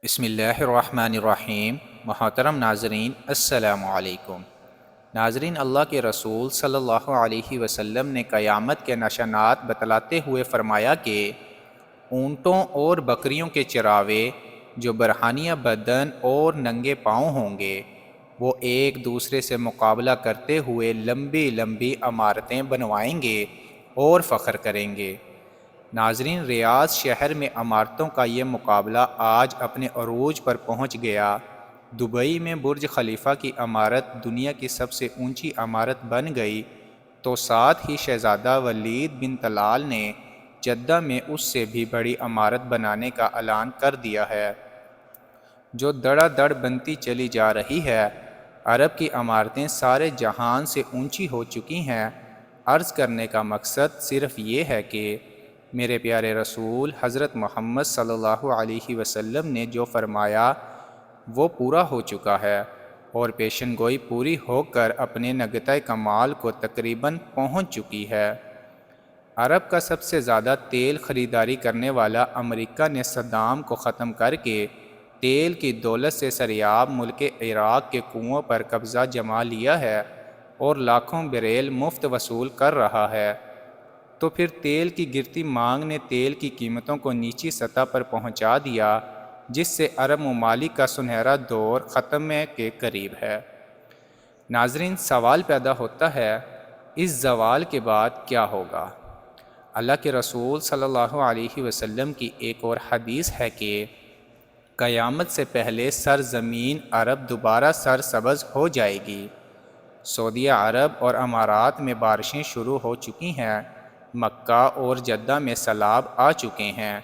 بسم اللہ الرحمن الرحیم۔ محترم ناظرین، السلام علیکم۔ ناظرین، اللہ کے رسول صلی اللہ علیہ وسلم نے قیامت کے نشانات بتلاتے ہوئے فرمایا کہ اونٹوں اور بکریوں کے چراوے جو برہنہ بدن اور ننگے پاؤں ہوں گے، وہ ایک دوسرے سے مقابلہ کرتے ہوئے لمبی لمبی عمارتیں بنوائیں گے اور فخر کریں گے۔ ناظرین، ریاض شہر میں عمارتوں کا یہ مقابلہ آج اپنے عروج پر پہنچ گیا۔ دبئی میں برج خلیفہ کی عمارت دنیا کی سب سے اونچی عمارت بن گئی، تو ساتھ ہی شہزادہ ولید بن طلال نے جدہ میں اس سے بھی بڑی عمارت بنانے کا اعلان کر دیا ہے، جو دڑا دڑ بنتی چلی جا رہی ہے۔ عرب کی عمارتیں سارے جہان سے اونچی ہو چکی ہیں۔ عرض کرنے کا مقصد صرف یہ ہے کہ میرے پیارے رسول حضرت محمد صلی اللہ علیہ وسلم نے جو فرمایا وہ پورا ہو چکا ہے، اور پیشن گوئی پوری ہو کر اپنے نقطۂ کمال کو تقریباً پہنچ چکی ہے۔ عرب کا سب سے زیادہ تیل خریداری کرنے والا امریکہ نے صدام کو ختم کر کے تیل کی دولت سے سریاب ملک عراق کے کنووں پر قبضہ جما لیا ہے اور لاکھوں بیرل مفت وصول کر رہا ہے۔ تو پھر تیل کی گرتی مانگ نے تیل کی قیمتوں کو نیچی سطح پر پہنچا دیا، جس سے عرب ممالک کا سنہرا دور ختمے کے قریب ہے۔ ناظرین، سوال پیدا ہوتا ہے، اس زوال کے بعد کیا ہوگا؟ اللہ کے رسول صلی اللہ علیہ وسلم کی ایک اور حدیث ہے کہ قیامت سے پہلے سرزمین عرب دوبارہ سرسبز ہو جائے گی۔ سعودیہ عرب اور امارات میں بارشیں شروع ہو چکی ہیں، مکہ اور جدہ میں سیلاب آ چکے ہیں۔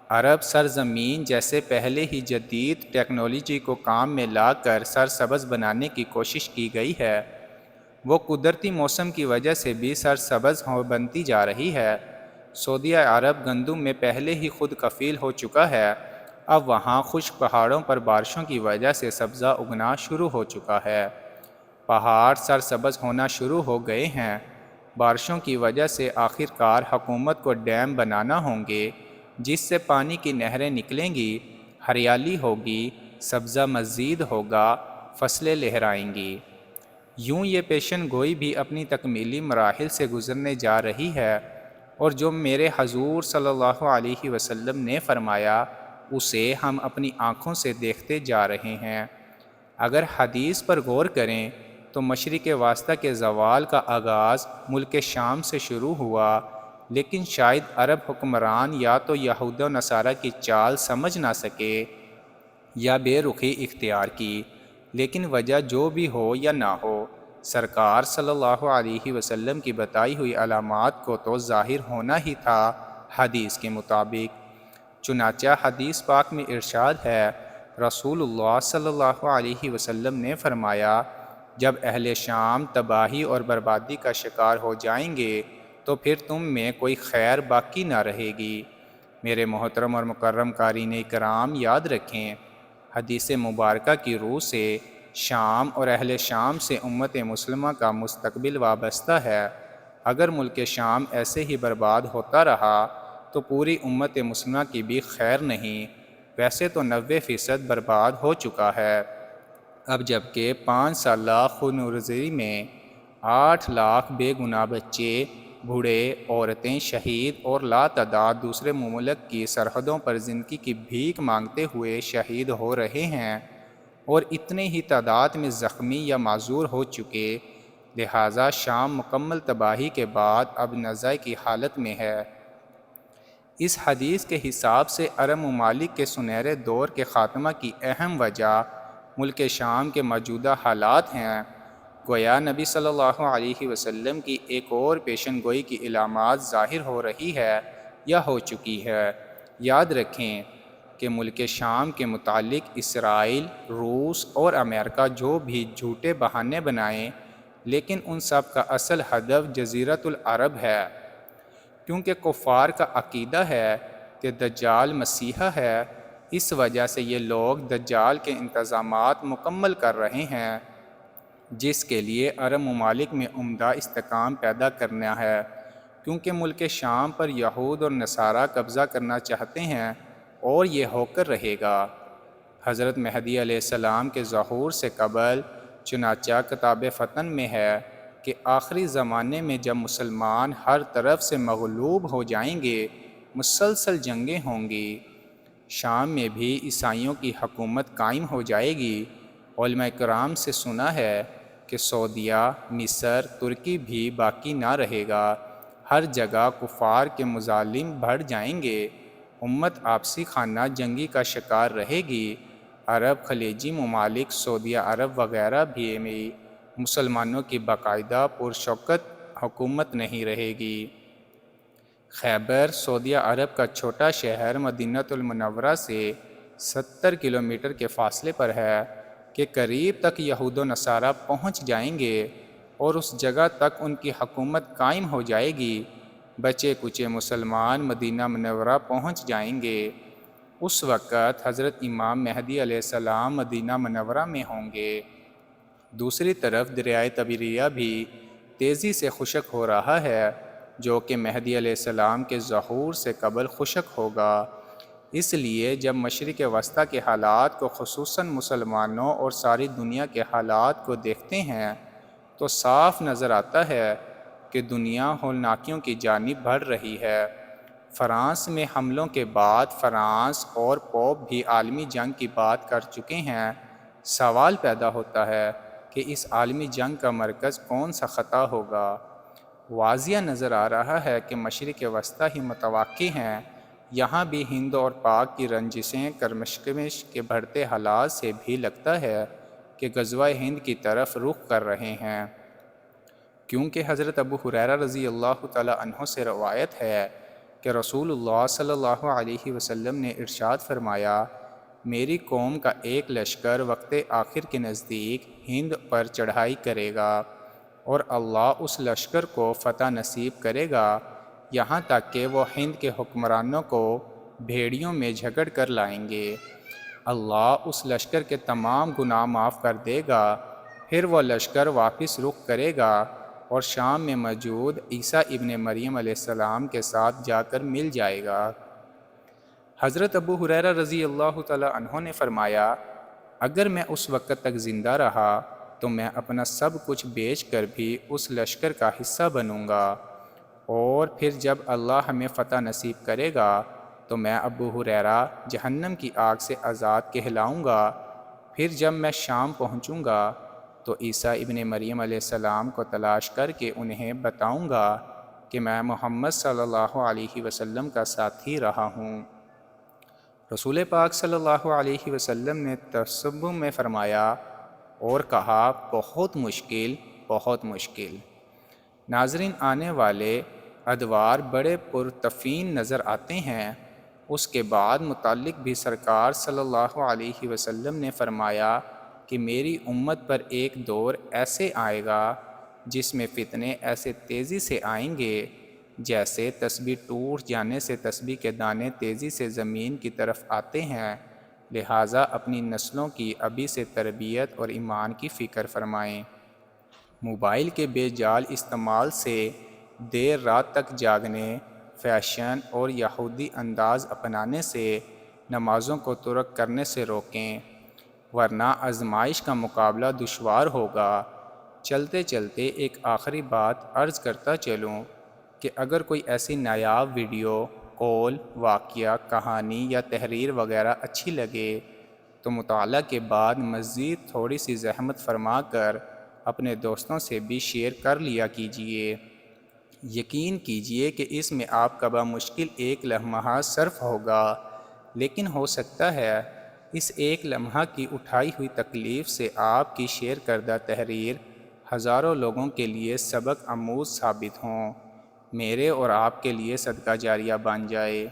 عرب سرزمین جیسے پہلے ہی جدید ٹیکنالوجی کو کام میں لا کر سرسبز بنانے کی کوشش کی گئی ہے، وہ قدرتی موسم کی وجہ سے بھی سرسبز بنتی جا رہی ہے۔ سعودیہ عرب گندم میں پہلے ہی خود کفیل ہو چکا ہے، اب وہاں خشک پہاڑوں پر بارشوں کی وجہ سے سبزہ اگنا شروع ہو چکا ہے۔ پہاڑ سرسبز ہونا شروع ہو گئے ہیں۔ بارشوں کی وجہ سے آخر کار حکومت کو ڈیم بنانا ہوں گے، جس سے پانی کی نہریں نکلیں گی، ہریالی ہوگی، سبزہ مزید ہوگا، فصلیں لہرائیں گی۔ یوں یہ پیشن گوئی بھی اپنی تکمیلی مراحل سے گزرنے جا رہی ہے، اور جو میرے حضور صلی اللہ علیہ وسلم نے فرمایا اسے ہم اپنی آنکھوں سے دیکھتے جا رہے ہیں۔ اگر حدیث پر غور کریں تو مشرق وسطیٰ کے زوال کا آغاز ملک شام سے شروع ہوا، لیکن شاید عرب حکمران یا تو یہود و نصارہ کی چال سمجھ نہ سکے یا بے رخی اختیار کی، لیکن وجہ جو بھی ہو یا نہ ہو، سرکار صلی اللہ علیہ وسلم کی بتائی ہوئی علامات کو تو ظاہر ہونا ہی تھا حدیث کے مطابق۔ چنانچہ حدیث پاک میں ارشاد ہے، رسول اللہ صلی اللہ علیہ وسلم نے فرمایا، جب اہل شام تباہی اور بربادی کا شکار ہو جائیں گے تو پھر تم میں کوئی خیر باقی نہ رہے گی۔ میرے محترم اور مکرم قارئین کرام، یاد رکھیں، حدیث مبارکہ کی روح سے شام اور اہل شام سے امت مسلمہ کا مستقبل وابستہ ہے۔ اگر ملک شام ایسے ہی برباد ہوتا رہا تو پوری امت مسلمہ کی بھی خیر نہیں۔ ویسے تو 90% برباد ہو چکا ہے، اب جبکہ 5 سالہ خونریزی میں 8 لاکھ بے گناہ بچے، بوڑھے، عورتیں شہید اور لاتعداد دوسرے ممالک کی سرحدوں پر زندگی کی بھیک مانگتے ہوئے شہید ہو رہے ہیں، اور اتنے ہی تعداد میں زخمی یا معذور ہو چکے، لہٰذا شام مکمل تباہی کے بعد اب نزع کی حالت میں ہے۔ اس حدیث کے حساب سے عرب ممالک کے سنہرے دور کے خاتمہ کی اہم وجہ ملک شام کے موجودہ حالات ہیں۔ گویا نبی صلی اللہ علیہ وسلم کی ایک اور پیشن گوئی کی علامات ظاہر ہو رہی ہے یا ہو چکی ہے۔ یاد رکھیں کہ ملک شام کے متعلق اسرائیل، روس اور امریکہ جو بھی جھوٹے بہانے بنائیں، لیکن ان سب کا اصل ہدف جزیرۃ العرب ہے، کیونکہ کفار کا عقیدہ ہے کہ دجال مسیحا ہے۔ اس وجہ سے یہ لوگ دجال کے انتظامات مکمل کر رہے ہیں، جس کے لیے عرب ممالک میں عمدہ استحکام پیدا کرنا ہے، کیونکہ ملک شام پر یہود اور نصارہ قبضہ کرنا چاہتے ہیں، اور یہ ہو کر رہے گا۔ حضرت مہدی علیہ السلام کے ظہور سے قبل چنانچہ کتاب فتن میں ہے کہ آخری زمانے میں جب مسلمان ہر طرف سے مغلوب ہو جائیں گے، مسلسل جنگیں ہوں گی، شام میں بھی عیسائیوں کی حکومت قائم ہو جائے گی۔ علماء کرام سے سنا ہے کہ سعودیہ، مصر، ترکی بھی باقی نہ رہے گا، ہر جگہ کفار کے مظالم بڑھ جائیں گے، امت آپسی خانہ جنگی کا شکار رہے گی، عرب خلیجی ممالک، سعودیہ عرب وغیرہ بھی میں مسلمانوں کی باقاعدہ پرشوکت حکومت نہیں رہے گی۔ خیبر سعودیہ عرب کا چھوٹا شہر مدینہ المنورہ سے 70 کلومیٹر کے فاصلے پر ہے کہ قریب تک یہود و نصارہ پہنچ جائیں گے اور اس جگہ تک ان کی حکومت قائم ہو جائے گی، بچے کچے مسلمان مدینہ منورہ پہنچ جائیں گے۔ اس وقت حضرت امام مہدی علیہ السلام مدینہ منورہ میں ہوں گے۔ دوسری طرف دریائے تبریہ بھی تیزی سے خشک ہو رہا ہے، جو کہ مہدی علیہ السلام کے ظہور سے قبل خشک ہوگا۔ اس لیے جب مشرق وسطیٰ کے حالات کو، خصوصاً مسلمانوں اور ساری دنیا کے حالات کو دیکھتے ہیں تو صاف نظر آتا ہے کہ دنیا ہولناکیوں کی جانب بڑھ رہی ہے۔ فرانس میں حملوں کے بعد فرانس اور پوپ بھی عالمی جنگ کی بات کر چکے ہیں۔ سوال پیدا ہوتا ہے کہ اس عالمی جنگ کا مرکز کون سا خطہ ہوگا؟ واضح نظر آ رہا ہے کہ مشرق وسطیٰ ہی متوقع ہیں۔ یہاں بھی ہند اور پاک کی رنجشیں کرمشکمش کے بڑھتے حالات سے بھی لگتا ہے کہ غزوہ ہند کی طرف رخ کر رہے ہیں، کیونکہ حضرت ابو ہریرہ رضی اللہ تعالیٰ عنہ سے روایت ہے کہ رسول اللہ صلی اللہ علیہ وسلم نے ارشاد فرمایا، میری قوم کا ایک لشکر وقت آخر کے نزدیک ہند پر چڑھائی کرے گا اور اللہ اس لشکر کو فتح نصیب کرے گا، یہاں تک کہ وہ ہند کے حکمرانوں کو بھیڑیوں میں جھگڑ کر لائیں گے۔ اللہ اس لشکر کے تمام گناہ معاف کر دے گا، پھر وہ لشکر واپس رخ کرے گا اور شام میں موجود عیسیٰ ابن مریم علیہ السلام کے ساتھ جا کر مل جائے گا۔ حضرت ابو ہریرہ رضی اللہ تعالیٰ عنہ نے فرمایا، اگر میں اس وقت تک زندہ رہا تو میں اپنا سب کچھ بیچ کر بھی اس لشکر کا حصہ بنوں گا، اور پھر جب اللہ ہمیں فتح نصیب کرے گا تو میں ابو ہریرہ جہنم کی آگ سے آزاد کہلاؤں گا۔ پھر جب میں شام پہنچوں گا تو عیسیٰ ابن مریم علیہ السلام کو تلاش کر کے انہیں بتاؤں گا کہ میں محمد صلی اللہ علیہ وسلم کا ساتھی رہا ہوں۔ رسول پاک صلی اللہ علیہ وسلم نے تصوف میں فرمایا اور کہا، بہت مشکل، بہت مشکل۔ ناظرین، آنے والے ادوار بڑے پرتفین نظر آتے ہیں۔ اس کے بعد متعلق بھی سرکار صلی اللہ علیہ وسلم نے فرمایا کہ میری امت پر ایک دور ایسے آئے گا جس میں فتنے ایسے تیزی سے آئیں گے جیسے تسبیح ٹوٹ جانے سے تسبیح کے دانے تیزی سے زمین کی طرف آتے ہیں، لہٰذا اپنی نسلوں کی ابھی سے تربیت اور ایمان کی فکر فرمائیں۔ موبائل کے بے جال استعمال سے دیر رات تک جاگنے، فیشن اور یہودی انداز اپنانے سے نمازوں کو ترک کرنے سے روکیں، ورنہ آزمائش کا مقابلہ دشوار ہوگا۔ چلتے چلتے ایک آخری بات عرض کرتا چلوں کہ اگر کوئی ایسی نایاب ویڈیو، قول، واقعہ، کہانی یا تحریر وغیرہ اچھی لگے تو مطالعہ کے بعد مزید تھوڑی سی زحمت فرما کر اپنے دوستوں سے بھی شیئر کر لیا کیجیے۔ یقین کیجیے کہ اس میں آپ کا بمشکل ایک لمحہ صرف ہوگا، لیکن ہو سکتا ہے اس ایک لمحہ کی اٹھائی ہوئی تکلیف سے آپ کی شیئر کردہ تحریر ہزاروں لوگوں کے لیے سبق آموز ثابت ہوں، میرے اور آپ کے لیے صدقہ جاریہ بن جائے۔